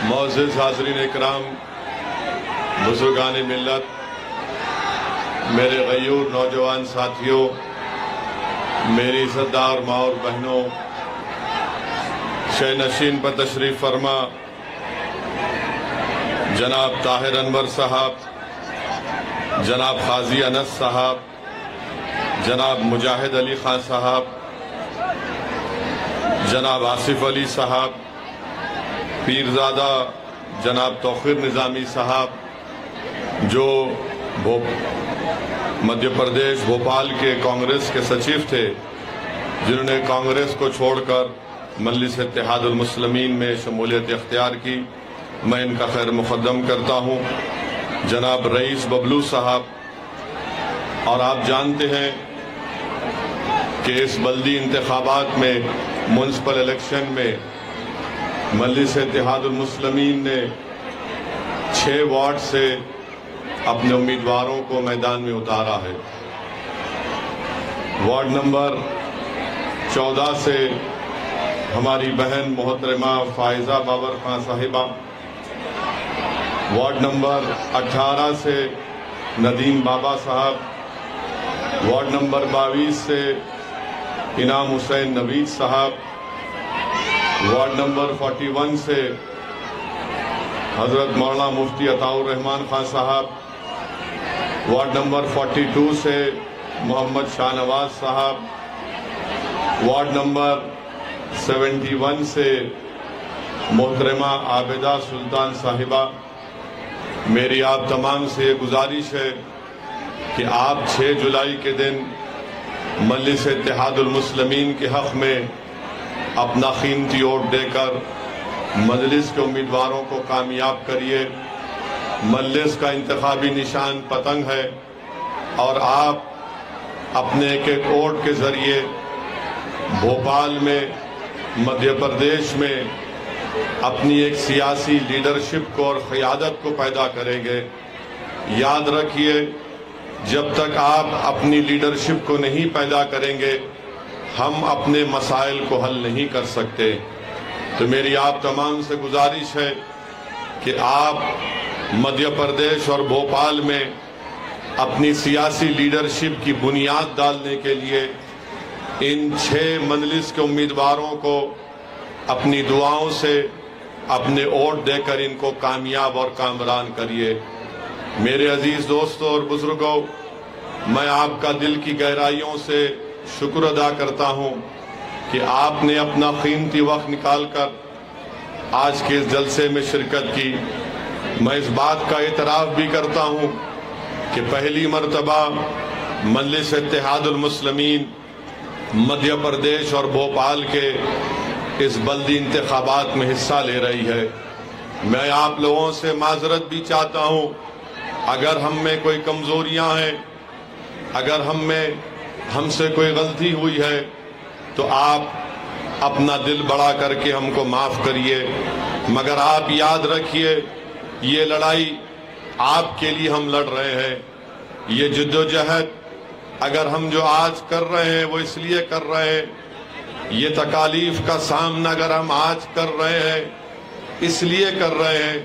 معزز حاضرین اکرام، بزرگان ملت، میرے غیور نوجوان ساتھیوں، میری عزتدار ماں اور بہنوں، شہ نشین پر تشریف فرما جناب طاہر انور صاحب، جناب قاضی انس صاحب، جناب مجاہد علی خان صاحب، جناب آصف علی صاحب، پیرزادہ جناب توقیر نظامی صاحب، جو مدھیہ پردیش بھوپال کے کانگریس کے سچیو تھے، جنہوں نے کانگریس کو چھوڑ کر مجلس اتحاد المسلمین میں شمولیت اختیار کی، میں ان کا خیر مقدم کرتا ہوں۔ جناب رئیس ببلو صاحب، اور آپ جانتے ہیں کہ اس بلدی انتخابات میں میونسپل الیکشن میں مجلس اتحاد المسلمین نے 6 وارڈ سے اپنے امیدواروں کو میدان میں اتارا ہے۔ وارڈ نمبر 14 سے ہماری بہن محترمہ فائزہ بابر خان صاحبہ، وارڈ نمبر 18 سے ندیم بابا صاحب، وارڈ نمبر 22 سے انعام حسین نوید صاحب، وارڈ نمبر 41 سے حضرت مولانا مفتی عطاء الرحمان خان صاحب، وارڈ نمبر 42 سے محمد شاہ نواز صاحب، وارڈ نمبر 71 سے محترمہ عابدہ سلطان صاحبہ۔ میری آپ تمام سے یہ گزارش ہے کہ آپ 6 جولائی کے دن مجلس اتحاد المسلمین کے حق میں اپنا قیمتی ووٹ دے کر مجلس کے امیدواروں کو کامیاب کریے۔ مجلس کا انتخابی نشان پتنگ ہے، اور آپ اپنے ایک ایک ووٹ کے ذریعے بھوپال میں، مدھیہ پردیش میں اپنی ایک سیاسی لیڈرشپ کو اور قیادت کو پیدا کریں گے۔ یاد رکھیے، جب تک آپ اپنی لیڈرشپ کو نہیں پیدا کریں گے، ہم اپنے مسائل کو حل نہیں کر سکتے۔ تو میری آپ تمام سے گزارش ہے کہ آپ مدھیہ پردیش اور بھوپال میں اپنی سیاسی لیڈرشپ کی بنیاد ڈالنے کے لیے ان 6 مجلس کے امیدواروں کو اپنی دعاؤں سے اپنے ووٹ دے کر ان کو کامیاب اور کامران کریے۔ میرے عزیز دوستوں اور بزرگوں، میں آپ کا دل کی گہرائیوں سے شکر ادا کرتا ہوں کہ آپ نے اپنا قیمتی وقت نکال کر آج کے اس جلسے میں شرکت کی۔ میں اس بات کا اعتراف بھی کرتا ہوں کہ پہلی مرتبہ مجلس اتحاد المسلمین مدھیہ پردیش اور بھوپال کے اس بلدی انتخابات میں حصہ لے رہی ہے۔ میں آپ لوگوں سے معذرت بھی چاہتا ہوں اگر ہم میں کوئی کمزوریاں ہیں، اگر ہم سے کوئی غلطی ہوئی ہے، تو آپ اپنا دل بڑا کر کے ہم کو معاف کریے۔ مگر آپ یاد رکھیے، یہ لڑائی آپ کے لیے ہم لڑ رہے ہیں۔ یہ جد و جہد اگر ہم جو آج کر رہے ہیں وہ اس لیے کر رہے ہیں، یہ تکالیف کا سامنا اگر ہم آج کر رہے ہیں اس لیے کر رہے ہیں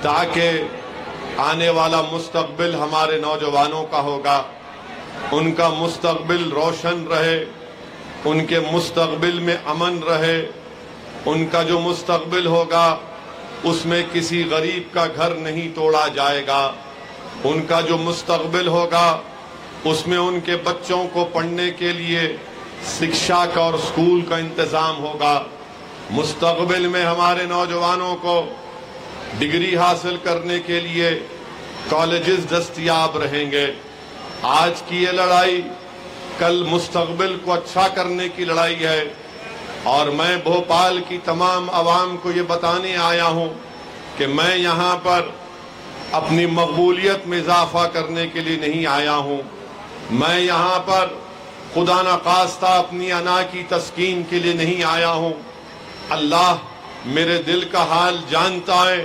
تاکہ آنے والا مستقبل ہمارے نوجوانوں کا ہوگا، ان کا مستقبل روشن رہے، ان کے مستقبل میں امن رہے، ان کا جو مستقبل ہوگا اس میں کسی غریب کا گھر نہیں توڑا جائے گا، ان کا جو مستقبل ہوگا اس میں ان کے بچوں کو پڑھنے کے لیے شکشا کا اور اسکول کا انتظام ہوگا۔ مستقبل میں ہمارے نوجوانوں کو ڈگری حاصل کرنے کے لیے کالجز دستیاب رہیں گے۔ آج کی یہ لڑائی کل مستقبل کو اچھا کرنے کی لڑائی ہے، اور میں بھوپال کی تمام عوام کو یہ بتانے آیا ہوں کہ میں یہاں پر اپنی مقبولیت میں اضافہ کرنے کے لیے نہیں آیا ہوں، میں یہاں پر خدا نخواستہ اپنی انا کی تسکین کے لیے نہیں آیا ہوں۔ اللہ میرے دل کا حال جانتا ہے،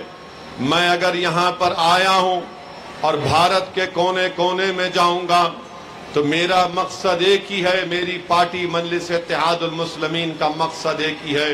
میں اگر یہاں پر آیا ہوں اور بھارت کے کونے کونے میں جاؤں گا تو میرا مقصد ایک ہی ہے، میری پارٹی مجلس اتحاد المسلمین کا مقصد ایک ہی ہے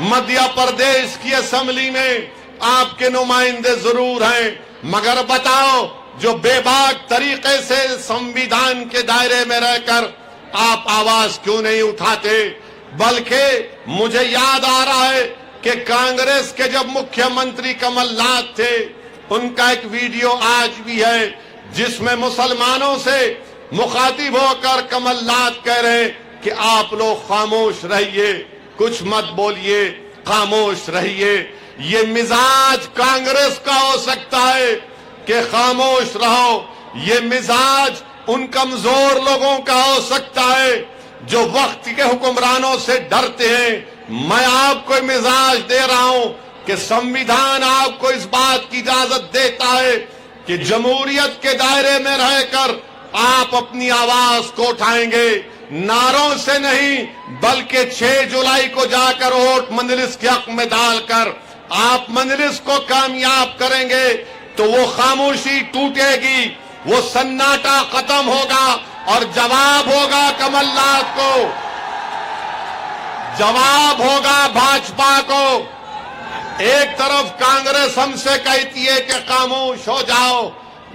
مدھیہ پردیش کی اسمبلی میں آپ کے نمائندے ضرور ہیں، مگر بتاؤ جو بے باک طریقے سے سنویدھان کے دائرے میں رہ کر آپ آواز کیوں نہیں اٹھاتے؟ بلکہ مجھے یاد آ رہا ہے کہ کانگریس کے جب مکھیہ منتری کمل ناتھ تھے، ان کا ایک ویڈیو آج بھی ہے جس میں مسلمانوں سے مخاطب ہو کر کمل ناتھ کہہ رہے کہ آپ لوگ خاموش رہیے، کچھ مت بولیے، خاموش رہیے۔ یہ مزاج کانگریس کا ہو سکتا ہے کہ خاموش رہو، یہ مزاج ان کمزور لوگوں کا ہو سکتا ہے جو وقت کے حکمرانوں سے ڈرتے ہیں۔ میں آپ کو مزاج دے رہا ہوں کہ سنویدھان آپ کو اس بات کی اجازت دیتا ہے کہ جمہوریت کے دائرے میں رہ کر آپ اپنی آواز کو اٹھائیں گے، نعروں سے نہیں بلکہ 6 جولائی کو جا کر ووٹ مجلس کے حق میں ڈال کر آپ مجلس کو کامیاب کریں گے تو وہ خاموشی ٹوٹے گی، وہ سناٹا ختم ہوگا اور جواب ہوگا کمل ناتھ کو، جواب ہوگا بھاجپا کو۔ ایک طرف کانگریس ہم سے کہتی ہے کہ خاموش ہو جاؤ،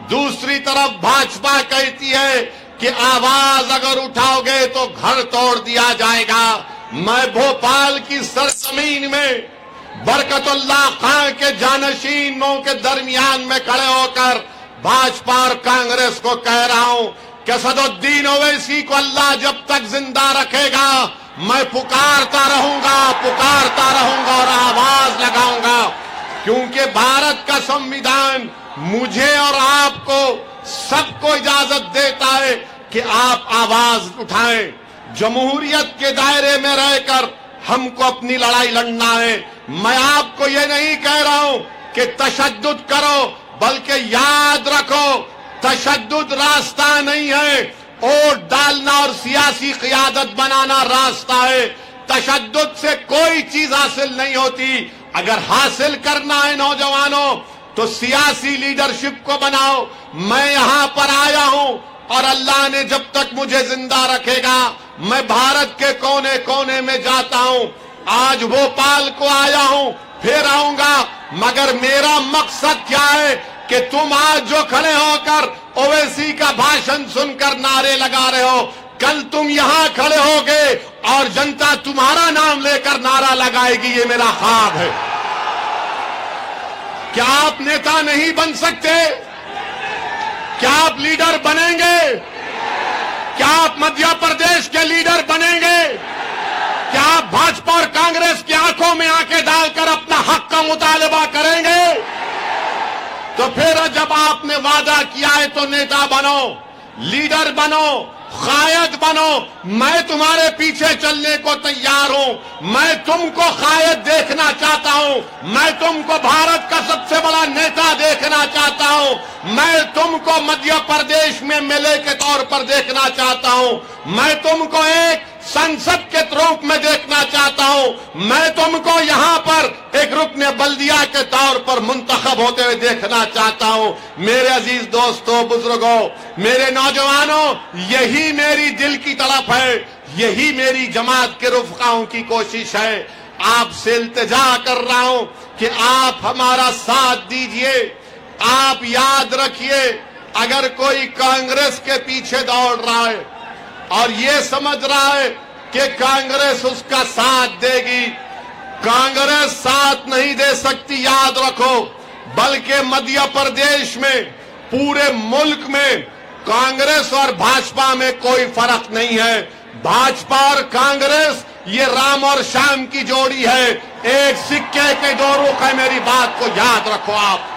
دوسری طرف بھاجپا کہتی ہے کہ آواز اگر اٹھاؤ گے تو گھر توڑ دیا جائے گا۔ میں بھوپال کی سرزمین میں برکت اللہ خان کے جانشینوں کے درمیان میں کھڑے ہو کر بھاجپا اور کانگریس کو کہہ رہا ہوں کہ اسد الدین اویسی کو اللہ جب تک زندہ رکھے گا میں پکارتا رہوں گا اور آواز لگاؤں گا، کیونکہ بھارت کا سنویدھان مجھے اور آپ کو سب کو اجازت دیتا ہے کہ آپ آواز اٹھائیں۔ جمہوریت کے دائرے میں رہ کر ہم کو اپنی لڑائی لڑنا ہے۔ میں آپ کو یہ نہیں کہہ رہا ہوں کہ تشدد کرو، بلکہ یاد رکھو تشدد راستہ نہیں ہے، ووٹ ڈالنا اور سیاسی قیادت بنانا راستہ ہے۔ تشدد سے کوئی چیز حاصل نہیں ہوتی۔ اگر حاصل کرنا ہے نوجوانوں تو سیاسی لیڈرشپ کو بناؤ۔ میں یہاں پر آیا ہوں اور اللہ نے جب تک مجھے زندہ رکھے گا میں بھارت کے کونے کونے میں جاتا ہوں۔ آج بھوپال کو آیا ہوں، پھر آؤں گا، مگر میرا مقصد کیا ہے کہ تم آج جو کھڑے ہو کر اویسی کا بھاشن سن کر نعرے لگا رہے ہو، کل تم یہاں کھڑے ہوگے اور جنتا تمہارا نام لے کر نعرہ لگائے گی۔ یہ میرا خواب ہے۔ کیا آپ نیتا نہیں بن سکتے؟ کیا آپ لیڈر بنیں گے؟ کیا آپ مدھیہ پردیش کے لیڈر بنیں گے؟ کیا آپ بھاجپا اور کانگریس کی آنکھوں میں آنکھیں ڈال کر اپنا حق کا مطالبہ کریں گے؟ تو پھر جب آپ نے وعدہ کیا ہے تو نیتا بنو، لیڈر بنو، قائد بنو۔ میں تمہارے پیچھے چلنے کو تیار ہوں۔ میں تم کو قائد دیکھنا چاہتا ہوں، میں تم کو بھارت کا سب سے بڑا نیتا دیکھنا چاہتا ہوں، میں تم کو مدھیہ پردیش میں ایم ایل اے کے طور پر دیکھنا چاہتا ہوں، میں تم کو ایک سنسد کے روپ میں دیکھنا چاہتا ہوں، میں تم کو یہاں پر ایک رکن بلدیہ کے طور پر منتخب ہوتے ہوئے دیکھنا چاہتا ہوں۔ میرے عزیز دوستوں، بزرگوں، میرے نوجوانوں، یہی میری دل کی طرف ہے، یہی میری جماعت کے رفقاؤں کی کوشش ہے۔ آپ سے التجا کر رہا ہوں کہ آپ ہمارا ساتھ دیجئے۔ آپ یاد رکھیے، اگر کوئی کانگریس کے پیچھے دوڑ رہا ہے اور یہ سمجھ رہا ہے کہ کانگریس اس کا ساتھ دے گی، کانگریس ساتھ نہیں دے سکتی، یاد رکھو۔ بلکہ مدھیہ پردیش میں، پورے ملک میں کانگریس اور بھاجپا میں کوئی فرق نہیں ہے۔ بھاجپا اور کانگریس یہ رام اور شام کی جوڑی ہے، ایک سکے کے دو رخ ہے۔ میری بات کو یاد رکھو آپ۔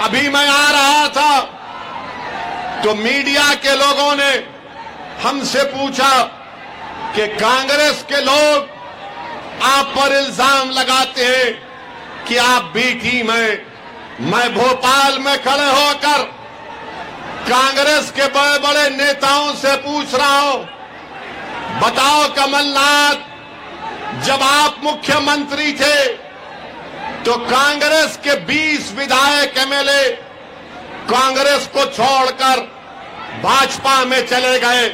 ابھی میں آ رہا تھا تو میڈیا کے لوگوں نے ہم سے پوچھا کہ کانگریس کے لوگ آپ پر الزام لگاتے ہیں کہ آپ بی ٹیم ہیں۔ میں بھوپال میں کھڑے ہو کر کانگریس کے بڑے بڑے نیتاؤں سے پوچھ رہا ہوں، بتاؤ کمل ناتھ، جب آپ مکھیہ منتری تھے تو کانگریس کے 20 ودھائک ایم ایل اے کانگریس کو چھوڑ کر بھاجپا میں چلے گئے۔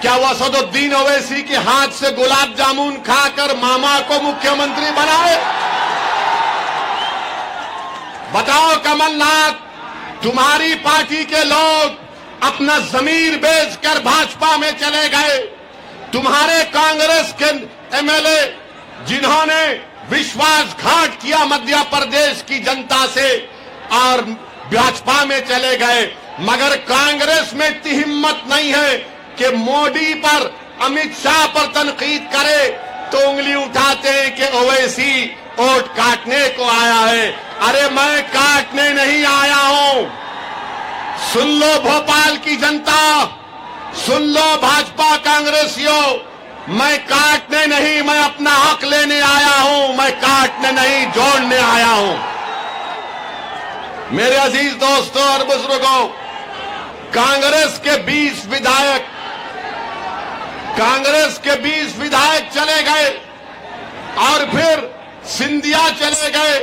کیا وہ اسد الدین اویسی کے ہاتھ سے گلاب جامن کھا کر ماما کو مکھیہ منتری بنائے؟ بتاؤ کمل ناتھ، تمہاری پارٹی کے لوگ اپنا ضمیر بیچ کر بھاجپا میں چلے گئے، تمہارے کانگریس کے ایم ایل اے جنہوں نے وشواس گھاٹ کیا مدھیہ پردیش کی جنتا سے اور بھاجپا میں چلے گئے، مگر کانگریس میں اتنی ہمت نہیں ہے کہ موڈی پر، امت شاہ پر تنقید کرے تو انگلی اٹھاتے ہیں کہ اویسی ووٹ کاٹنے کو آیا ہے۔ ارے میں کاٹنے نہیں آیا ہوں، سن لو بھوپال کی جنتا، سن لو بھاجپا کانگریسیوں، میں کاٹنے نہیں، میں اپنا حق لینے آیا ہوں، میں کاٹنے نہیں جوڑنے آیا ہوں۔ میرے عزیز دوستوں اور بزرگوں، کانگریس کے 20 ودھائک چلے گئے اور پھر سندھیا چلے گئے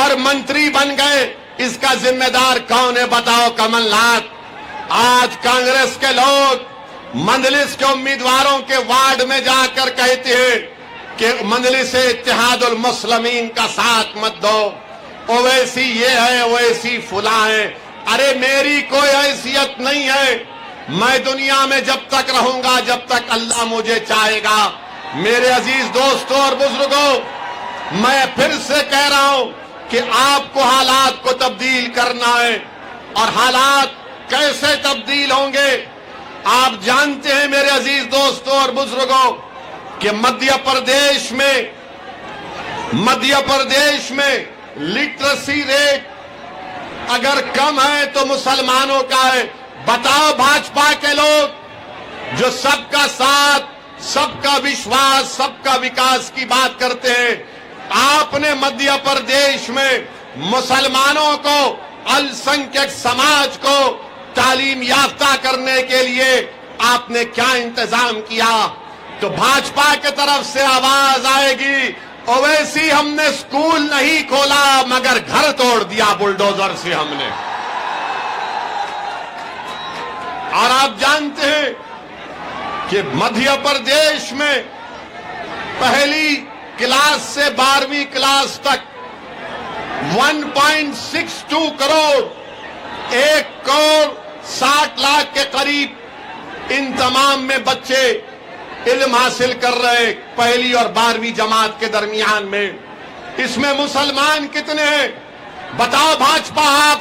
اور منتری بن گئے، اس کا ذمہ دار کون ہے بتاؤ کمل ناتھ؟ آج کانگریس کے لوگ مجلس کے امیدواروں کے وارڈ میں جا کر کہتے ہیں کہ مجلس اتحاد المسلمین کا ساتھ مت دو، اویسی یہ ہے، اویسی فلاں ہے۔ ارے میری کوئی حیثیت نہیں ہے، میں دنیا میں جب تک رہوں گا جب تک اللہ مجھے چاہے گا۔ میرے عزیز دوستوں اور بزرگوں، میں پھر سے کہہ رہا ہوں کہ آپ کو حالات کو تبدیل کرنا ہے، اور حالات کیسے تبدیل ہوں گے؟ آپ جانتے ہیں میرے عزیز دوستوں اور بزرگوں کہ مدھیہ پردیش میں لٹریسی ریٹ اگر کم ہے تو مسلمانوں کا ہے۔ بتاؤ بھاجپا کے لوگ جو سب کا ساتھ، سب کا وشواس، سب کا وکاس کی بات کرتے ہیں، آپ نے مدھیہ پردیش میں مسلمانوں کو، السنکھیک سماج کو تعلیم یافتہ کرنے کے لیے آپ نے کیا انتظام کیا؟ تو بھاجپا کی طرف سے آواز آئے گی، اویسی ہم نے اسکول نہیں کھولا مگر گھر توڑ دیا بلڈوزر سے ہم نے۔ اور آپ جانتے ہیں کہ مدھیہ پردیش میں پہلی کلاس سے 12ویں کلاس تک 1.62 کروڑ، 1,60,00,000 کے قریب ان تمام میں بچے علم حاصل کر رہے پہلی اور 12ویں جماعت کے درمیان میں۔ اس میں مسلمان کتنے ہیں بتاؤ؟ بھاجپا آپ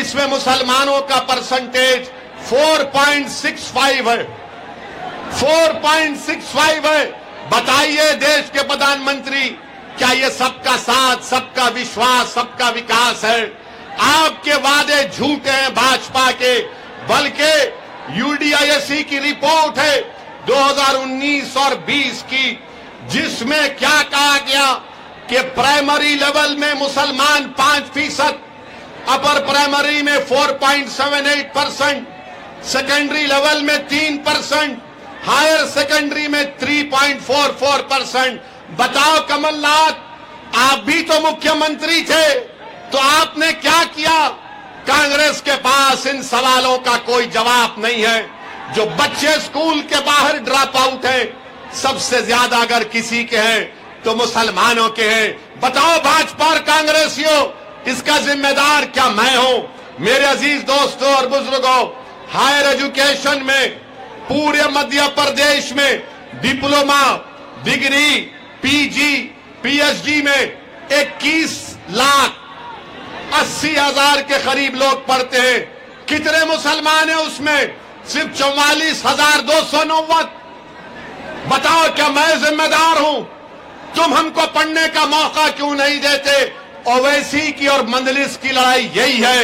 اس میں مسلمانوں کا پرسنٹیج 4.65 ہے، 4.65 ہے۔ بتائیے دیش کے پردھان منتری، کیا یہ سب کا ساتھ، سب کا وشواس، سب کا وکاس ہے؟ آپ کے وعدے جھوٹے ہیں بھاجپا کے، بلکہ UDISC کی رپورٹ ہے 2019 اور 20 کی، جس میں کیا کہا گیا کہ پرائمری لیول میں مسلمان 5%، اپر پرائمری میں 4.78%، سیکنڈری لیول میں 3%، ہائر سیکنڈری میں 3.44%۔ بتاؤ کمل ناتھ، آپ بھی تو مکھیہ منتری تھے، تو آپ نے کیا کیا؟ کانگریس کے پاس ان سوالوں کا کوئی جواب نہیں ہے۔ جو بچے اسکول کے باہر ڈراپ آؤٹ ہیں، سب سے زیادہ اگر کسی کے ہیں تو مسلمانوں کے ہیں۔ بتاؤ بھاجپا اور کانگریسیوں، اس کا ذمہ دار کیا میں ہوں؟ میرے عزیز دوستوں اور بزرگوں، ہائر ایجوکیشن میں پورے مدھیہ پردیش میں ڈپلوما، ڈگری، پی جی، پی ایچ ڈی میں 21,80,000 کے قریب لوگ پڑھتے ہیں۔ کتنے مسلمان ہیں اس میں؟ صرف 44,290۔ بتاؤ کیا میں ذمہ دار ہوں؟ تم ہم کو پڑھنے کا موقع کیوں نہیں دیتے؟ اویسی کی اور مجلس کی لڑائی یہی ہے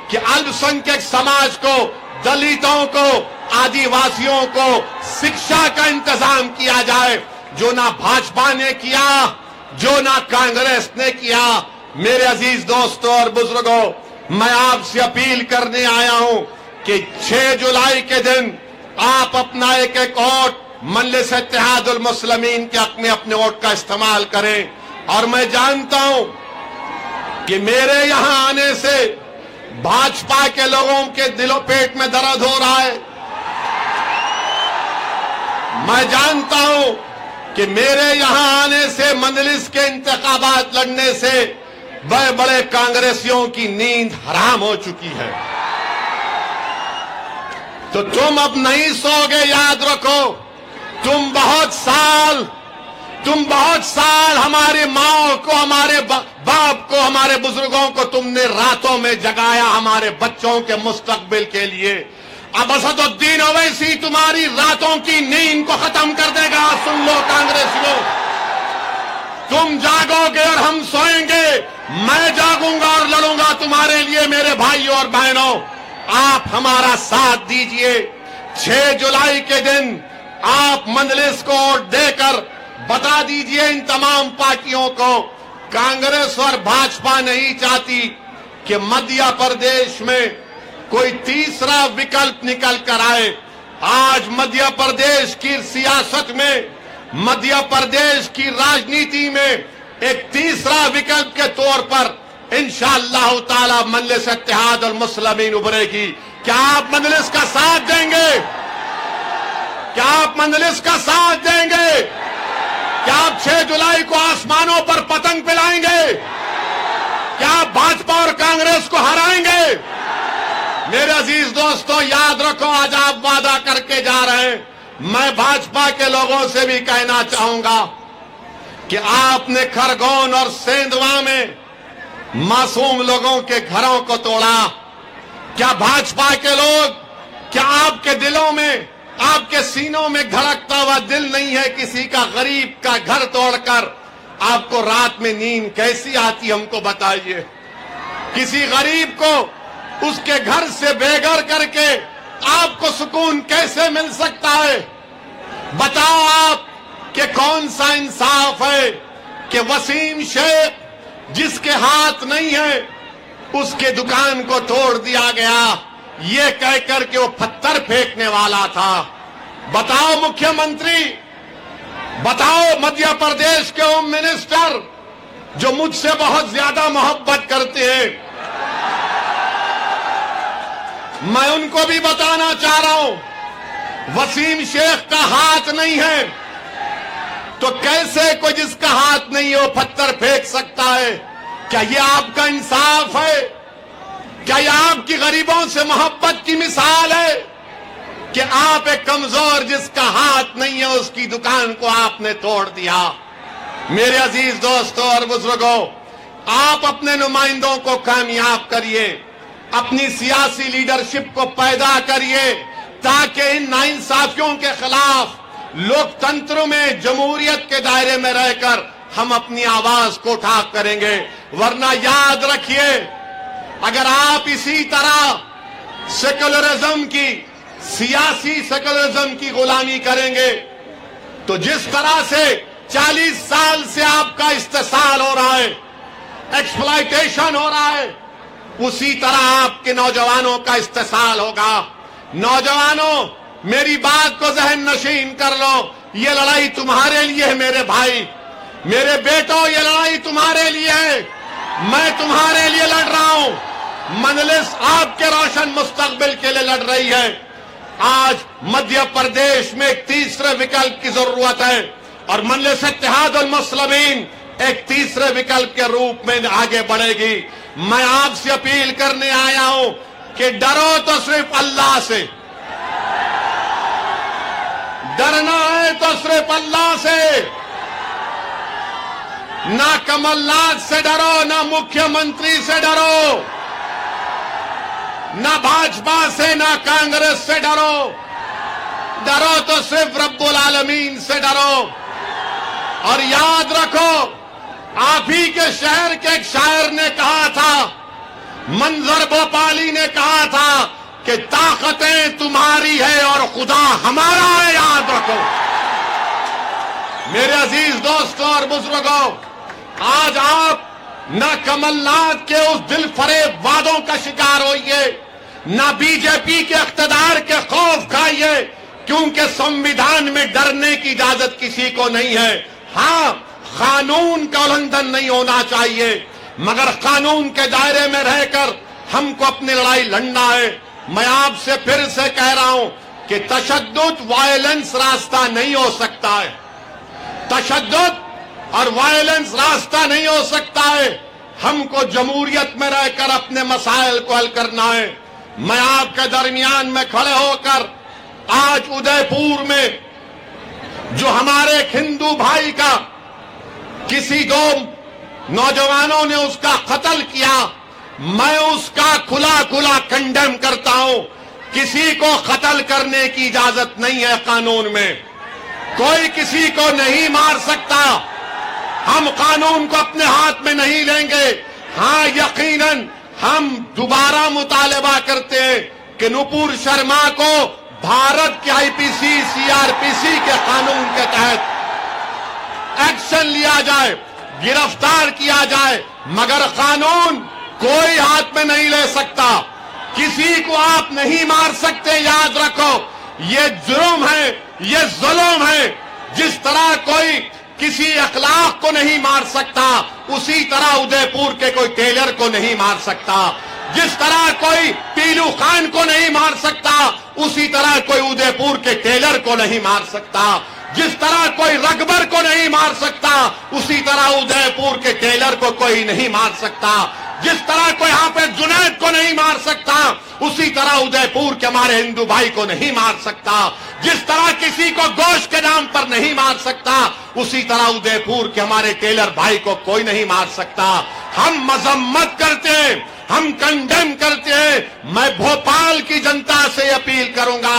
کہ الپسنکھیک سماج کو، دلتوں کو، آدیواسیوں کو شکشا کا انتظام کیا جائے، جو نہ بھاجپا نے کیا، جو نہ کانگریس نے کیا۔ میرے عزیز دوستوں اور بزرگوں، میں آپ سے اپیل کرنے آیا ہوں کہ 6 جولائی کے دن آپ اپنا ایک ووٹ مجلس اتحاد المسلمین کے حق میں اپنے ووٹ کا استعمال کریں۔ اور میں جانتا ہوں کہ میرے یہاں آنے سے بھاجپا کے لوگوں کے دل و پیٹ میں درد ہو رہا ہے، میں جانتا ہوں کہ میرے یہاں آنے سے، مجلس کے انتخابات لڑنے سے بڑے بڑے کانگریسیوں کی نیند حرام ہو چکی ہے، تو تم اب نہیں سو گے. یاد رکھو، تم بہت سال ہماری ماں کو، ہمارے باپ کو، ہمارے بزرگوں کو تم نے راتوں میں جگایا ہمارے بچوں کے مستقبل کے لیے. اب اسد الدین اویسی تمہاری راتوں کی نیند کو ختم کر دے گا. سن لو کانگریسیوں، تم جاگو گے اور ہم سوئیں گے. میں جاگوں گا اور لڑوں گا تمہارے لیے. میرے بھائیوں اور بہنوں، آپ ہمارا ساتھ دیجئے. 6 جولائی کے دن آپ مجلس کو ووٹ دے کر بتا دیجئے ان تمام پارٹیوں کو، کانگریس اور بھاجپا نہیں چاہتی کہ مدھیہ پردیش میں کوئی تیسرا وکلپ نکل کر آئے. آج مدھیہ پردیش کی سیاست میں، مدھیہ پردیش کی راجنیتی میں ایک تیسرا وکلپ کے طور پر انشاءاللہ تعالی مجلس اتحاد المسلمین ابھرے گی. کیا آپ مجلس کا ساتھ دیں گے؟ کیا آپ مجلس کا ساتھ دیں گے؟ کیا آپ 6 جولائی کو آسمانوں پر پتنگ پلائیں گے؟ کیا آپ بھاجپا اور کانگریس کو ہرائیں گے؟ میرے عزیز دوستو، یاد رکھو، آج آپ وعدہ کر کے جا رہے ہیں. میں بھاجپا کے لوگوں سے بھی کہنا چاہوں گا کہ آپ نے کھرگون اور سیندوا میں معصوم لوگوں کے گھروں کو توڑا. کیا بھاجپا کے لوگ، کیا آپ کے دلوں میں، آپ کے سینوں میں دھڑکتا ہوا دل نہیں ہے کسی کا غریب کا گھر توڑ کر آپ کو رات میں نیند کیسی آتی؟ ہم کو بتائیے. کسی غریب کو اس کے گھر سے بے گھر کر کے آپ کو سکون کیسے مل سکتا ہے؟ بتاؤ آپ کہ کون سا انصاف ہے کہ وسیم شیخ جس کے ہاتھ نہیں ہے اس کے دکان کو توڑ دیا گیا یہ کہہ کر کہ وہ پتھر پھینکنے والا تھا. بتاؤ مکھیہ منتری، بتاؤ مدھیہ پردیش کے ہوم منسٹر جو مجھ سے بہت زیادہ محبت کرتے ہیں، میں ان کو بھی بتانا چاہ رہا ہوں وسیم شیخ کا ہاتھ نہیں ہے تو کیسے کوئی جس کا ہاتھ نہیں ہے وہ پتھر پھینک سکتا ہے؟ کیا یہ آپ کا انصاف ہے؟ کیا یہ آپ کی غریبوں سے محبت کی مثال ہے کہ آپ ایک کمزور جس کا ہاتھ نہیں ہے اس کی دکان کو آپ نے توڑ دیا؟ میرے عزیز دوستوں اور بزرگوں، آپ اپنے نمائندوں کو کامیاب کریے، اپنی سیاسی لیڈرشپ کو پیدا کریے تاکہ ان ناانصافیوں کے خلاف لوکتنتر میں، جمہوریت کے دائرے میں رہ کر ہم اپنی آواز کو اٹھا کریں گے. ورنہ یاد رکھیے، اگر آپ اسی طرح سیکولرزم کی، سیاسی سیکولرزم کی غلامی کریں گے تو جس طرح سے 40 سال سے آپ کا استحصال ہو رہا ہے، ایکسپلائٹیشن ہو رہا ہے، اسی طرح آپ کے نوجوانوں کا استحصال ہوگا. نوجوانوں، میری بات کو ذہن نشین کر لو، یہ لڑائی تمہارے لیے ہے میرے بھائی، میرے بیٹوں، یہ لڑائی تمہارے لیے ہے. میں تمہارے لیے لڑ رہا ہوں. مجلس آپ کے روشن مستقبل کے لیے لڑ رہی ہے. آج مدھیہ پردیش میں ایک تیسرے وکلپ کی ضرورت ہے اور مجلس اتحاد المسلمین ایک تیسرے وکلپ کے روپ میں آگے بڑھے گی. میں آپ سے اپیل کرنے آیا ہوں کہ ڈرو تو صرف اللہ سے، ڈرنا ہے تو صرف اللہ سے. نہ کمل ناتھ سے ڈرو، نہ مکھیہ منتری سے ڈرو، نہ بھاجپا سے، نہ کانگریس سے ڈرو. ڈرو تو صرف رب العالمین سے ڈرو. اور یاد رکھو، آپ ہی کے شہر کے ایک شاعر نے کہا تھا، منظر بھوپالی نے کہا تھا کہ طاقتیں تمہاری ہے اور خدا ہمارا ہے. یاد رکھو میرے عزیز دوستوں اور بزرگوں، آج آپ نہ کمل ناتھ کے اس دل فریب وعدوں کا شکار ہوئیے، نہ بی جے پی کے اقتدار کے خوف کھائیے، کیونکہ سمویدھان میں ڈرنے کی اجازت کسی کو نہیں ہے. ہاں، قانون کا النگھن نہیں ہونا چاہیے، مگر قانون کے دائرے میں رہ کر ہم کو اپنی لڑائی لڑنا ہے. میں آپ سے پھر سے کہہ رہا ہوں کہ تشدد وائلنس راستہ نہیں ہو سکتا ہے، تشدد اور وائلنس راستہ نہیں ہو سکتا ہے. ہم کو جمہوریت میں رہ کر اپنے مسائل کو حل کرنا ہے. میں آپ کے درمیان میں کھڑے ہو کر آج ادے پور میں جو ہمارے ایک ہندو بھائی کا کسی دو نوجوانوں نے اس کا قتل کیا، میں اس کا کھلا کھلا کنڈیم کرتا ہوں. کسی کو قتل کرنے کی اجازت نہیں ہے قانون میں، کوئی کسی کو نہیں مار سکتا. ہم قانون کو اپنے ہاتھ میں نہیں لیں گے. ہاں یقیناً ہم دوبارہ مطالبہ کرتے ہیں کہ نپور شرما کو بھارت کے آئی پی سی سی آر پی سی کے قانون کے تحت ایکشن لیا جائے، گرفتار کیا جائے، مگر قانون کوئی ہاتھ میں نہیں لے سکتا. کسی کو آپ نہیں مار سکتے. یاد رکھو یہ جرم ہے، یہ ظلم ہے. جس طرح کوئی کسی اخلاق کو نہیں مار سکتا، اسی طرح ادے پور کے کوئی ٹیلر کو نہیں مار سکتا. جس طرح کوئی پیلو خان کو نہیں مار سکتا، اسی طرح کوئی ادے پور کے ٹیلر کو نہیں مار سکتا. جس طرح کوئی رگبر کو نہیں مار سکتا، اسی طرح ادے پور کے ٹیلر کو کوئی نہیں مار سکتا. جس طرح کوئی حافظ جنید کو نہیں مار سکتا، اسی طرح ادے پور کے ہمارے ہندو بھائی کو نہیں مار سکتا. جس طرح کسی کو گوشت کے نام پر نہیں مار سکتا، اسی طرح ادے پور کے ہمارے ٹیلر بھائی کو کوئی نہیں مار سکتا. ہم مذمت کرتے ہیں، ہم کنڈیم کرتے ہیں. میں بھوپال کی جنتا سے اپیل کروں گا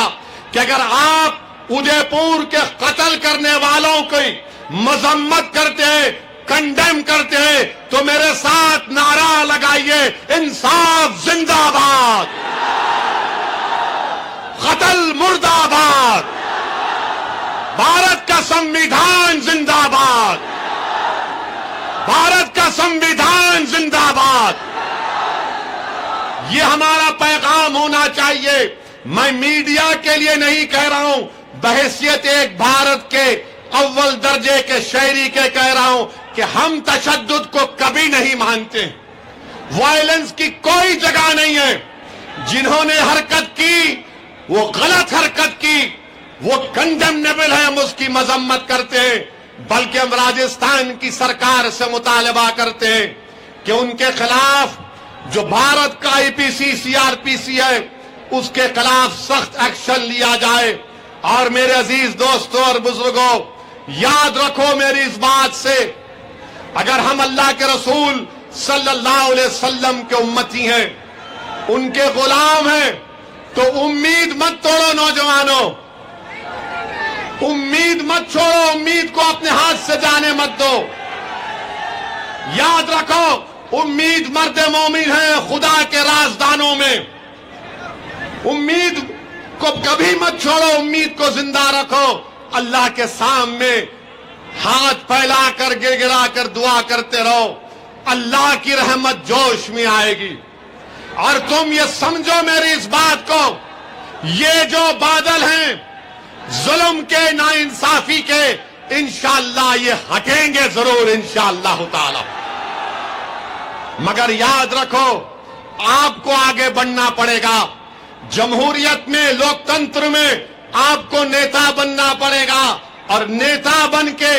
کہ اگر آپ ادے پور کے قتل کرنے والوں کی مذمت کرتے ہیں، کنڈیم کرتے ہیں، تو میرے ساتھ نعرہ لگائیے، انصاف زندہ باد، قتل مردہ آباد، بھارت کا سنویدھان زندہ باد، بھارت کا سنویدھان زندہ باد. یہ ہمارا پیغام ہونا چاہیے. میں میڈیا کے لیے نہیں کہہ رہا ہوں، بحیثیت ایک بھارت کے اول درجے کے شہری کے کہہ رہا ہوں کہ ہم تشدد کو کبھی نہیں مانتے. وائلنس کی کوئی جگہ نہیں ہے. جنہوں نے حرکت کی وہ غلط حرکت کی، وہ کنڈمنیبل ہے، ہم اس کی مذمت کرتے ہیں. بلکہ ہم راجستھان کی سرکار سے مطالبہ کرتے ہیں کہ ان کے خلاف جو بھارت کا آئی پی سی سی آر پی سی ہے اس کے خلاف سخت ایکشن لیا جائے. اور میرے عزیز دوستوں اور بزرگوں، یاد رکھو میری اس بات سے، اگر ہم اللہ کے رسول صلی اللہ علیہ وسلم کے امتی ہیں، ان کے غلام ہیں، تو امید مت توڑو نوجوانوں، امید مت چھوڑو، امید کو اپنے ہاتھ سے جانے مت دو. یاد رکھو امید مرد مومن ہے خدا کے رازدانوں میں. امید کو کبھی مت چھوڑو، امید کو زندہ رکھو. اللہ کے سامنے ہاتھ پھیلا کر گڑگڑا کر دعا کرتے رہو، اللہ کی رحمت جوش میں آئے گی. اور تم یہ سمجھو میری اس بات کو، یہ جو بادل ہیں ظلم کے، ناانصافی کے، انشاءاللہ یہ ہٹیں گے ضرور انشاءاللہ تعالی. مگر یاد رکھو آپ کو آگے بڑھنا پڑے گا. جمہوریت میں، لوکتنتر میں آپ کو نیتا بننا پڑے گا، اور نیتا بن کے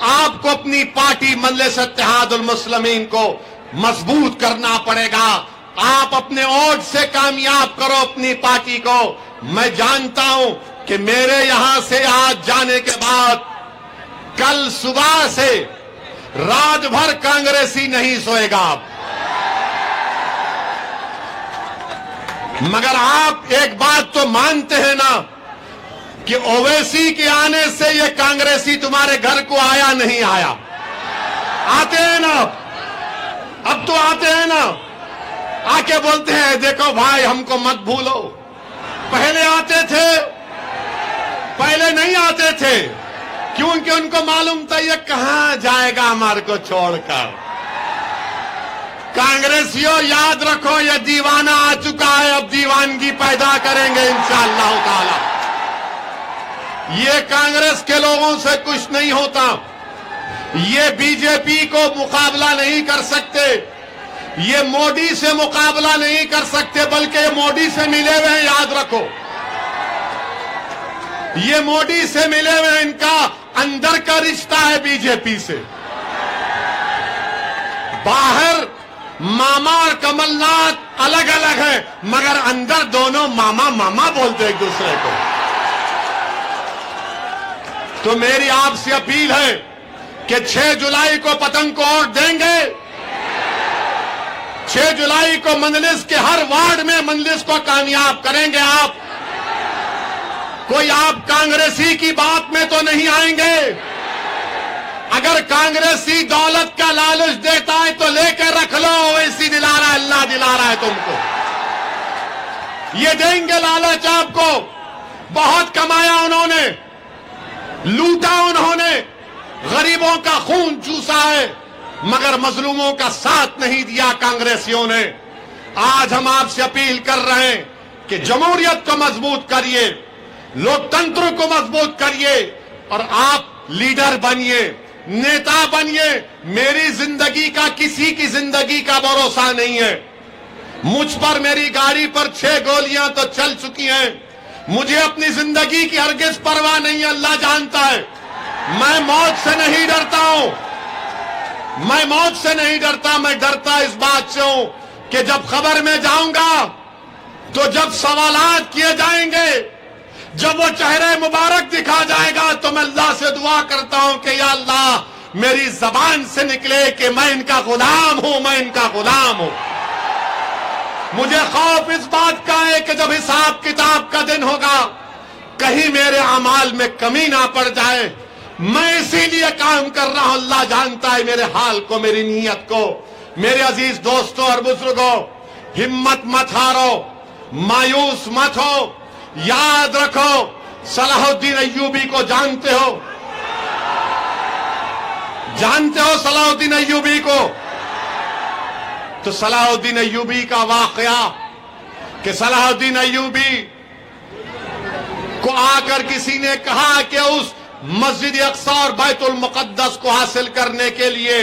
آپ کو اپنی پارٹی مجلس اتحاد المسلمین کو مضبوط کرنا پڑے گا. آپ اپنے ووٹ سے کامیاب کرو اپنی پارٹی کو. میں جانتا ہوں کہ میرے یہاں سے آج جانے کے بعد کل صبح سے رات بھر کانگریسی نہیں سوئے گا. مگر آپ ایک بات تو مانتے ہیں نا کہ اویسی کے آنے سے یہ کانگریسی تمہارے گھر کو آیا نہیں آیا؟ آتے ہیں نا، اب تو آتے ہیں نا، آ کے بولتے ہیں دیکھو بھائی ہم کو مت بھولو. پہلے آتے تھے، پہلے نہیں آتے تھے، کیونکہ ان کو معلوم تھا یہ کہاں جائے گا ہمارے کو چھوڑ کر. کانگریسیوں یاد رکھو یہ دیوانہ آ چکا ہے، اب دیوانگی پیدا کریں گے انشاءاللہ تعالی. یہ کانگریس کے لوگوں سے کچھ نہیں ہوتا، یہ بی جے پی کو مقابلہ نہیں کر سکتے، یہ مودی سے مقابلہ نہیں کر سکتے، بلکہ یہ مودی سے ملے ہوئے ہیں. یاد رکھو یہ موڈی سے ملے ہوئے ان کا اندر کا رشتہ ہے بی جے پی سے. باہر ماما اور کمل ناتھ الگ الگ ہیں مگر اندر دونوں ماما ماما بولتے ایک دوسرے کو. تو میری آپ سے اپیل ہے کہ 6 جولائی کو پتنگ کو ووٹ دیں گے. 6 جولائی کو مجلس کے ہر وارڈ میں مجلس کو کامیاب کریں گے. آپ کوئی آپ کانگریسی کی بات میں تو نہیں آئیں گے. اگر کانگریسی دولت کا لالچ دیتا ہے تو لے کے رکھ لو, ویسی دلا رہا ہے اللہ, دلا رہا ہے تم کو. یہ دیں گے لالچ آپ کو. بہت کمایا انہوں نے, لوٹا انہوں نے, غریبوں کا خون چوسا ہے مگر مظلوموں کا ساتھ نہیں دیا کانگریسیوں نے. آج ہم آپ سے اپیل کر رہے ہیں کہ جمہوریت کو مضبوط کریے, لوکتنتر کو مضبوط کریے اور آپ لیڈر بنیے, نیتا بنیے. میری زندگی کا کسی کی زندگی کا بھروسہ نہیں ہے. مجھ پر میری گاڑی پر 6 گولیاں تو چل چکی ہیں. مجھے اپنی زندگی کی ہرگز پرواہ نہیں ہے, اللہ جانتا ہے. میں موت سے نہیں ڈرتا ہوں, میں موت سے نہیں ڈرتا. میں ڈرتا اس بات سے ہوں کہ جب خبر میں جاؤں گا تو جب سوالات کیے جائیں گے, جب وہ چہرے مبارک دکھا جائے گا تو میں اللہ سے دعا کرتا ہوں کہ یا اللہ میری زبان سے نکلے کہ میں ان کا غلام ہوں, میں ان کا غلام ہوں. مجھے خوف اس بات کا ہے کہ جب حساب کتاب کا دن ہوگا کہیں میرے اعمال میں کمی نہ پڑ جائے. میں اسی لیے کام کر رہا ہوں, اللہ جانتا ہے میرے حال کو, میری نیت کو. میرے عزیز دوستوں اور بزرگوں, ہمت مت ہارو, مایوس مت ہو. یاد رکھو صلاح الدین ایوبی کو جانتے ہو, جانتے ہو صلاح الدین ایوبی کو. تو صلاح الدین ایوبی کا واقعہ کہ صلاح الدین ایوبی کو آ کر کسی نے کہا کہ اس مسجد اقصی اور بیت المقدس کو حاصل کرنے کے لیے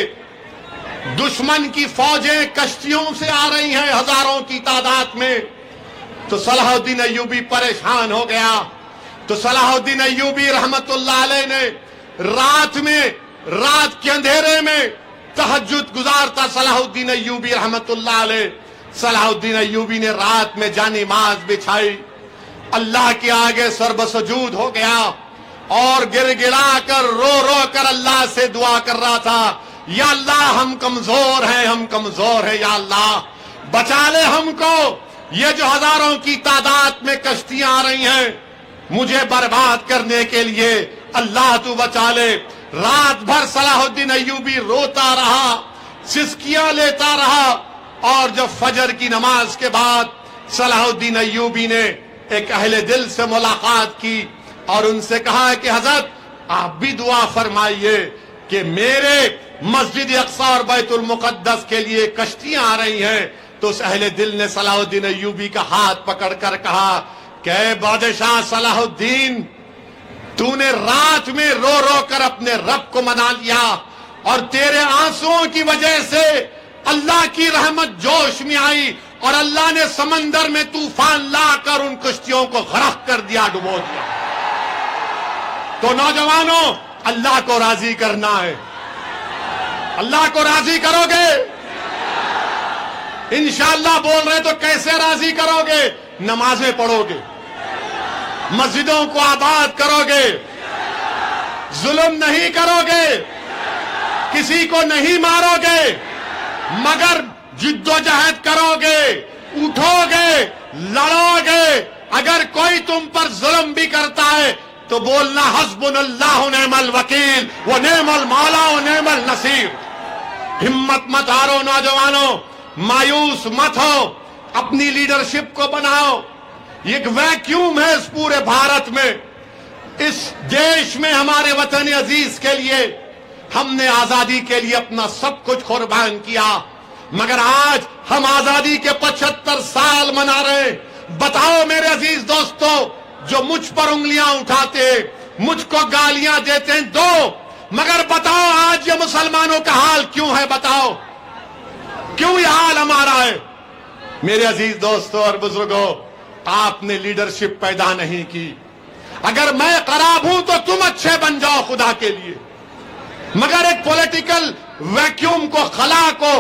دشمن کی فوجیں کشتیوں سے آ رہی ہیں ہزاروں کی تعداد میں. تو صلاح الدین ایوبی پریشان ہو گیا. تو صلاح الدین ایوبی رحمت اللہ علیہ نے رات کے اندھیرے میں تہجد گزارتا. صلاح الدین ایوبی رحمت اللہ علیہ, صلاح الدین ایوبی نے رات میں جانماز بچھائی, اللہ کے آگے سر بسجود ہو گیا اور گر گڑا کر رو رو کر اللہ سے دعا کر رہا تھا, یا اللہ ہم کمزور ہیں, ہم کمزور ہیں, یا اللہ بچا لے ہم کو. یہ جو ہزاروں کی تعداد میں کشتیاں آ رہی ہیں مجھے برباد کرنے کے لیے, اللہ تو بچا لے. رات بھر صلاح الدین ایوبی روتا رہا, سسکیاں لیتا رہا. اور جب فجر کی نماز کے بعد صلاح الدین ایوبی نے ایک اہل دل سے ملاقات کی اور ان سے کہا کہ حضرت آپ بھی دعا فرمائیے کہ میرے مسجد اقصی اور بیت المقدس کے لیے کشتیاں آ رہی ہیں. تو اس اہل دل نے صلاح الدین ایوبی کا ہاتھ پکڑ کر کہا کہ اے بادشاہ صلاح الدین, تو نے رات میں رو رو کر اپنے رب کو منا لیا اور تیرے آنسوؤں کی وجہ سے اللہ کی رحمت جوش میں آئی اور اللہ نے سمندر میں طوفان لا کر ان کشتیوں کو غرق کر دیا, ڈبو دیا. تو نوجوانوں, اللہ کو راضی کرنا ہے. اللہ کو راضی کرو گے انشاءاللہ. بول رہے تو کیسے راضی کرو گے؟ نمازیں پڑھو گے, مسجدوں کو آباد کرو گے, ظلم نہیں کرو گے, کسی کو نہیں مارو گے, مگر جد و جہد کرو گے, اٹھو گے, لڑو گے. اگر کوئی تم پر ظلم بھی کرتا ہے تو بولنا حسبنا اللہ و نعم الوکیل و نعم المولا و نعم النصیر. ہمت مت ہارو نوجوانوں, مایوس مت ہو, اپنی لیڈرشپ کو بناؤ. یہ ایک ویکیوم ہے اس پورے بھارت میں, اس دیش میں ہمارے وطن عزیز کے لیے ہم نے آزادی کے لیے اپنا سب کچھ قربان کیا, مگر آج ہم آزادی کے 75 سال منا رہے ہیں. بتاؤ میرے عزیز دوستو, جو مجھ پر انگلیاں اٹھاتے, مجھ کو گالیاں دیتے ہیں دو, مگر بتاؤ آج یہ مسلمانوں کا حال کیوں ہے؟ بتاؤ کیوں یہ حال ہمارا ہے؟ میرے عزیز دوستو اور بزرگوں, آپ نے لیڈرشپ پیدا نہیں کی, اگر میں خراب ہوں تو تم اچھے بن جاؤ خدا کے لیے، مگر ایک پولیٹیکل ویکیوم کو، خلا کو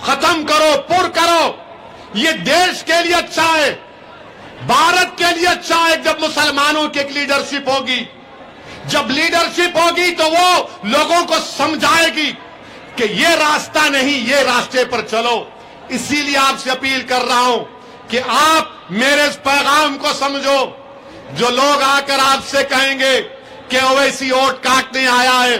ختم کرو، پر کرو۔ یہ دیش کے لیے اچھا ہے، بھارت کے لیے اچھا ہے جب مسلمانوں کی ایک لیڈرشپ ہوگی۔ جب لیڈرشپ ہوگی تو وہ لوگوں کو سمجھائے گی کہ یہ راستہ نہیں، یہ راستے پر چلو۔ اسی لیے آپ سے اپیل کر رہا ہوں کہ آپ میرے اس پیغام کو سمجھو۔ جو لوگ آ کر آپ سے کہیں گے کہ اویسی ووٹ کاٹنے آیا ہے،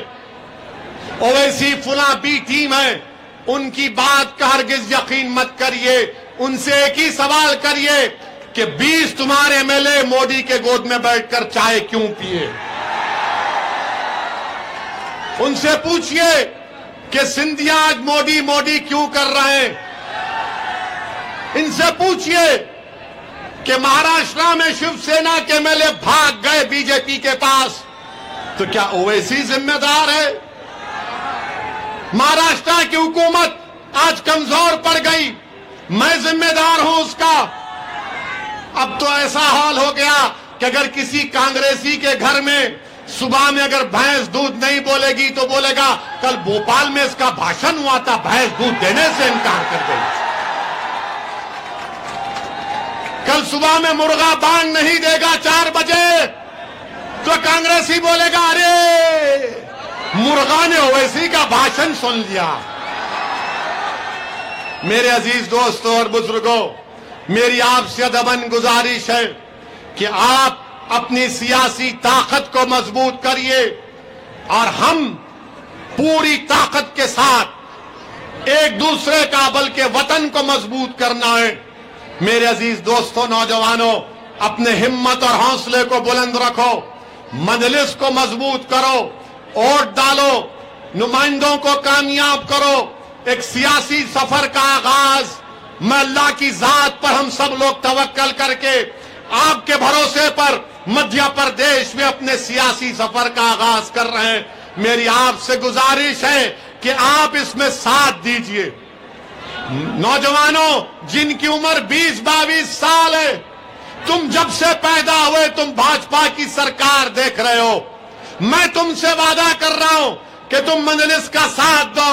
اویسی فلاں بی ٹیم ہے، ان کی بات کا ہرگز یقین مت کریے۔ ان سے ایک ہی سوال کریے کہ 20 تمہارے ایم ایل اے مودی کے گود میں بیٹھ کر چائے کیوں پیے؟ ان سے پوچھئے کہ سندھیا آج مودی مودی کیوں کر رہے ہیں؟ ان سے پوچھئے کہ مہاراشٹر میں شیو سینا کے ایم ایل اے بھاگ گئے بی جے پی کے پاس، تو کیا اویسی ذمہ دار ہے؟ مہاراشٹر کی حکومت آج کمزور پڑ گئی، میں ذمہ دار ہوں اس کا۔ اب تو ایسا حال ہو گیا کہ اگر کسی کانگریسی کے گھر میں صبح میں اگر بھینس دودھ نہیں بولے گی تو بولے گا کل بھوپال میں اس کا بھاشن ہوا تھا، بھینس دودھ دینے سے انکار کر گئی۔ کل صبح میں مرغا بانگ نہیں دے گا 4 بجے تو کانگریسی بولے گا ارے مرغا نے اویسی کا بھاشن سن لیا۔ میرے عزیز دوستوں اور بزرگوں، میری آپ سے ادباً گزارش ہے کہ آپ اپنی سیاسی طاقت کو مضبوط کریے اور ہم پوری طاقت کے ساتھ ایک دوسرے کا بلکہ وطن کو مضبوط کرنا ہے۔ میرے عزیز دوستوں، نوجوانوں، اپنے ہمت اور حوصلے کو بلند رکھو، مجلس کو مضبوط کرو، ووٹ ڈالو، نمائندوں کو کامیاب کرو۔ ایک سیاسی سفر کا آغاز میں اللہ کی ذات پر ہم سب لوگ توکل کر کے آپ کے بھروسے پر مدھیہ پردیش میں اپنے سیاسی سفر کا آغاز کر رہے ہیں۔ میری آپ سے گزارش ہے کہ آپ اس میں ساتھ دیجئے۔ نوجوانوں جن کی عمر 20-22 سال ہے، تم جب سے پیدا ہوئے تم بھاجپا کی سرکار دیکھ رہے ہو۔ میں تم سے وعدہ کر رہا ہوں کہ تم مجلس کا ساتھ دو،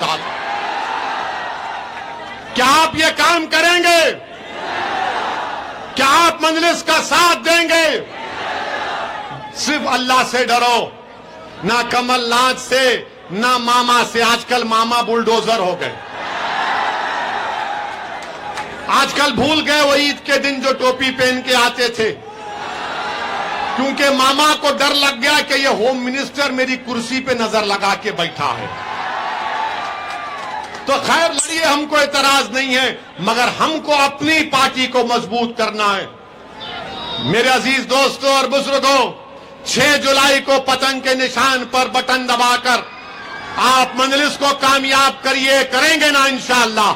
تعالی۔ کیا آپ یہ کام کریں گے؟ کیا آپ مجلس کا ساتھ دیں گے؟ صرف اللہ سے ڈرو، نہ کمل ناتھ سے، نہ ماما سے۔ آج کل ماما بلڈوزر ہو گئے، آج کل بھول گئے وہ عید کے دن جو ٹوپی پہن کے آتے تھے، کیونکہ ماما کو ڈر لگ گیا کہ یہ ہوم منسٹر میری کرسی پہ نظر لگا کے بیٹھا ہے۔ تو خیر لڑیے، ہم کو اعتراض نہیں ہے، مگر ہم کو اپنی پارٹی کو مضبوط کرنا ہے۔ میرے عزیز دوستوں اور بزرگوں، 6 جولائی کو پتنگ کے نشان پر بٹن دبا کر آپ مجلس کو کامیاب کریے، کریں گے نا انشاءاللہ۔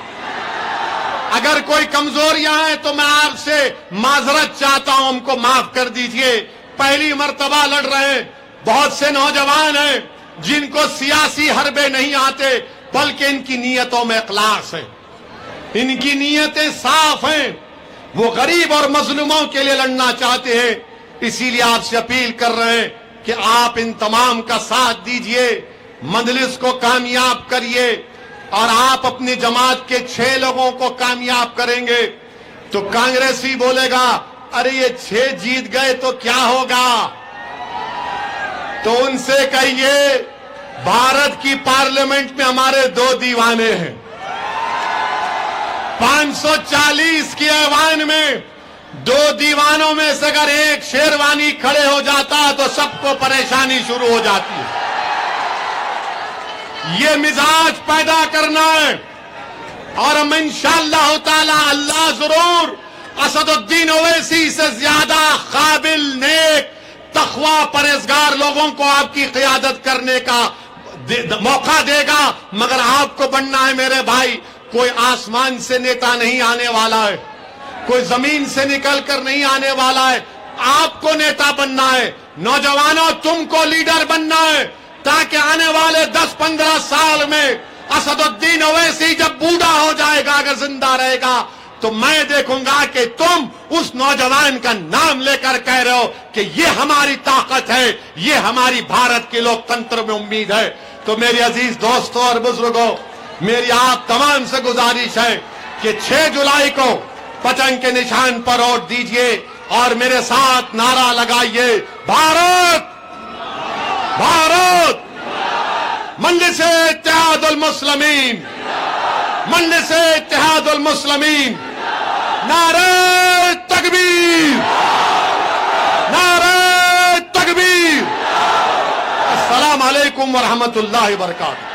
اگر کوئی کمزوریاں ہیں تو میں آپ سے معذرت چاہتا ہوں، ہم کو معاف کر دیجئے۔ پہلی مرتبہ لڑ رہے ہیں، بہت سے نوجوان ہیں جن کو سیاسی حربے نہیں آتے، بلکہ ان کی نیتوں میں اخلاص ہے، ان کی نیتیں صاف ہیں، وہ غریب اور مظلوموں کے لیے لڑنا چاہتے ہیں۔ اسی لیے آپ سے اپیل کر رہے ہیں کہ آپ ان تمام کا ساتھ دیجئے، مجلس کو کامیاب کریے، اور آپ اپنی جماعت کے 6 لوگوں کو کامیاب کریں گے تو کانگریسی بولے گا ارے یہ 6 جیت گئے تو کیا ہوگا؟ تو ان سے کہیے بھارت کی پارلیمنٹ میں ہمارے 2 دیوانے ہیں، 540 کی ایوان میں 2 دیوانوں میں سے اگر ایک شیروانی کھڑے ہو جاتا تو سب کو پریشانی شروع ہو جاتی ہے۔ یہ مزاج پیدا کرنا ہے، اور ہم انشاءاللہ تعالی اللہ ضرور اسد الدین اویسی سے زیادہ قابل، نیک، تقوی، پرہیزگار لوگوں کو آپ کی قیادت کرنے کا موقع دے گا۔ مگر آپ کو بننا ہے میرے بھائی، کوئی آسمان سے نیتا نہیں آنے والا ہے، کوئی زمین سے نکل کر نہیں آنے والا ہے، آپ کو نیتا بننا ہے۔ نوجوانوں تم کو لیڈر بننا ہے، تاکہ آنے والے 10-15 سال میں اسد الدین اویسی جب بوڑھا ہو جائے گا، اگر زندہ رہے گا، تو میں دیکھوں گا کہ تم اس نوجوان کا نام لے کر کہہ رہے ہو کہ یہ ہماری طاقت ہے، یہ ہماری بھارت کے لوکتنتر میں امید ہے۔ تو میری عزیز دوستوں اور بزرگوں، میری آپ تمام سے گزارش ہے کہ 6 جولائی کو پتنگ کے نشان پر ووٹ دیجئے اور میرے ساتھ نعرہ لگائیے، بھارت بھارت، مجلس اتحاد المسلمین، مجلس اتحاد المسلمین، نعرہ تکبیر، نعرہ تکبیر۔ السلام علیکم ورحمۃ اللہ وبرکاتہ۔